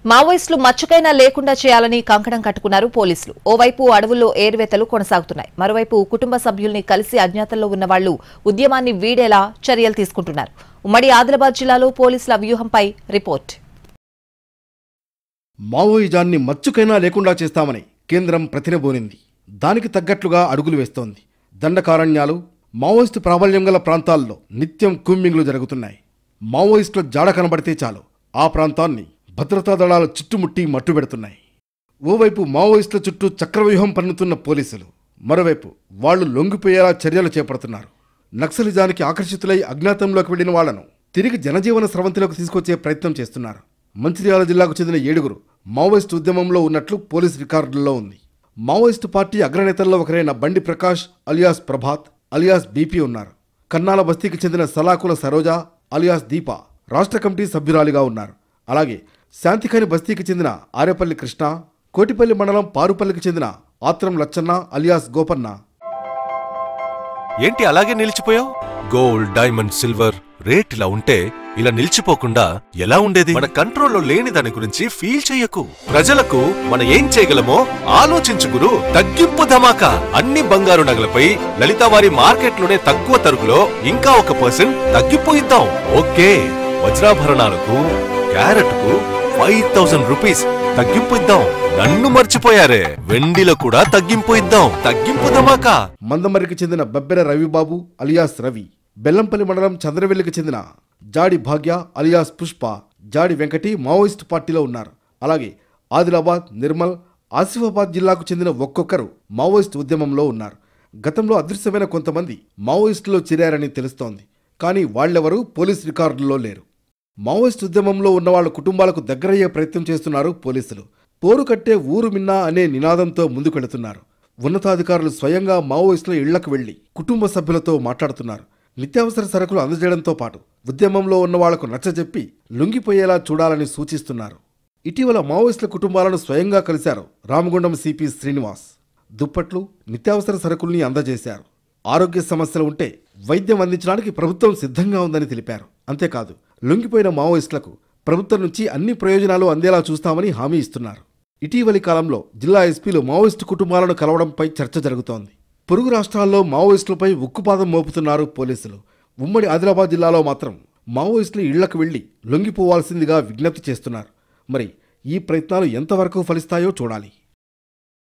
మావోయిస్టులు మచ్చుకైనా లేకుండా చేయాలని కంకణం కట్టుకున్నారు పోలీసులు. ఓవైపు అడవుల్లో ఏర్వేతలు కొనసాగుతున్నాయి, మరోవైపు కుటుంబ సభ్యుల్ని కలిసి అజ్ఞాతంలో ఉన్న వాళ్లు ఉద్యమాన్ని వీడేలా చర్యలు తీసుకుంటున్నారు. ఉమ్మడి ఆదిలాబాద్ జిల్లాలో పోలీసుల వ్యూహంపై రిపోర్ట్. మావోయిజాన్ని మచ్చుకైనా లేకుండా చేస్తామని కేంద్రం ప్రతినబోనింది. దానికి తగ్గట్లుగా అడుగులు వేస్తోంది. దండకారణ్యాలు, మావోయిస్టు ప్రాబల్యం గల ప్రాంతాల్లో నిత్యం కూంబింగ్లు జరుగుతున్నాయి. మావోయిస్టుల జాడ కనబడితే చాలు ఆ ప్రాంతాన్ని భద్రతా దళాలు చుట్టుముట్టి మట్టుబెడుతున్నాయి. ఓవైపు మావోయిస్టుల చుట్టూ చక్రవ్యూహం పన్నుతున్న పోలీసులు, మరోవైపు వాళ్లు లొంగిపోయేలా చర్యలు చేపడుతున్నారు. నక్సలిజానికి ఆకర్షితులై అజ్ఞాతంలోకి వెళ్లిన వాళ్లను తిరిగి జనజీవన స్రవంతిలోకి తీసుకొచ్చే ప్రయత్నం చేస్తున్నారు. మంచిర్యాల జిల్లాకు చెందిన 7గురు మావోయిస్టు ఉద్యమంలో ఉన్నట్లు పోలీసు రికార్డుల్లో ఉంది. మావోయిస్టు పార్టీ అగ్రనేతల్లో ఒకరైన బండి Prakash alias Prabhat alias BP ఉన్నారు. కన్నాల బస్తీకి చెందిన సలాకుల సరోజా అలియాస్ దీప రాష్ట్ర కమిటీ సభ్యురాలిగా ఉన్నారు. అలాగే శాంతిఖాని బస్తీకి చెందిన ఆరేపల్లి కృష్ణ, కోటిపల్లి మండలం పారుపల్లికి చెందిన ఆత్రం లచ్చన్న అలియాస్ గోపన్న. ఏంటి అలాగే నిలిచిపోయావు? గోల్డ్, డైమండ్, సిల్వర్ రేట్ ఇలా ఉంటే ఇలా నిలిచిపోకుండా ఎలా ఉండేది? మన కంట్రోల్లో లేని దాని గురించి ఫీల్ చెయ్యకు. ప్రజలకు మనం ఏం చేయగలమో ఆలోచించు గురు. తగ్గింపు ధమాకా. అన్ని బంగారు నగలపై లలితావారి మార్కెట్లోనే తక్కువ తరుగులో ఇంకా 1% తగ్గింపు ఇద్దాం. ఓకే, వజ్రాభరణాలకు క్యారెట్కు 5000 రూపీస్ తగ్గింపు ఇద్దాం. నన్ను మర్చిపోయారే, వెండిలో కూడా తగ్గింపు ఇద్దాం. తగ్గింపు ధమాకా. మందమరికి చెందిన బబ్బెర రవిబాబు అలియాస్ రవి, బెల్లంపల్లి మండలం చంద్రవెల్లికి చెందిన జాడి భాగ్య అలియాస్ పుష్ప, జాడి వెంకటి మావోయిస్టు పార్టీలో ఉన్నారు. అలాగే ఆదిలాబాద్, నిర్మల్, ఆసిఫాబాద్ జిల్లాకు చెందిన ఒక్కొక్కరు మావోయిస్టు ఉద్యమంలో ఉన్నారు. గతంలో అదృశ్యమైన కొంతమంది మావోయిస్టులో చేరారని తెలుస్తోంది. కానీ వాళ్లెవరూ పోలీసు రికార్డుల్లో లేరు. మావోయిస్టు ఉద్యమంలో ఉన్న వాళ్ళ కుటుంబాలకు దగ్గరయ్యే ప్రయత్నం చేస్తున్నారు పోలీసులు. పోరు కట్టే ఊరు మిన్నా అనే నినాదంతో ముందుకెళుతున్నారు. ఉన్నతాధికారులు స్వయంగా మావోయిస్టుల ఇళ్లకు వెళ్లి కుటుంబ సభ్యులతో మాట్లాడుతున్నారు. నిత్యావసర సరుకులు అందజేయడంతో పాటు ఉద్యమంలో ఉన్న వాళ్లకు నచ్చజెప్పి లొంగిపోయేలా చూడాలని సూచిస్తున్నారు. ఇటీవల మావోయిస్టుల కుటుంబాలను స్వయంగా కలిశారు రామగుండం సిపి శ్రీనివాస్. దుప్పట్లు, నిత్యావసర సరుకుల్ని అందజేశారు. ఆరోగ్య సమస్యలు ఉంటే వైద్యం అందించడానికి ప్రభుత్వం సిద్ధంగా ఉందని తెలిపారు. అంతేకాదు, లొంగిపోయిన మావోయిస్టులకు ప్రభుత్వం నుంచి అన్ని ప్రయోజనాలు అందేలా చూస్తామని హామీ ఇస్తున్నారు. ఇటీవలి కాలంలో జిల్లా ఎస్పీలు మావోయిస్టు కుటుంబాలను కలవడంపై చర్చ జరుగుతోంది. పొరుగు రాష్ట్రాల్లో మావోయిస్టులపై ఉక్కుపాదం మోపుతున్నారు పోలీసులు. ఉమ్మడి ఆదిలాబాద్ జిల్లాలో మాత్రం మావోయిస్టులు ఇళ్లకు వెళ్లి లొంగిపోవాల్సిందిగా విజ్ఞప్తి చేస్తున్నారు. మరి ఈ ప్రయత్నాలు ఎంతవరకు ఫలిస్తాయో చూడాలి.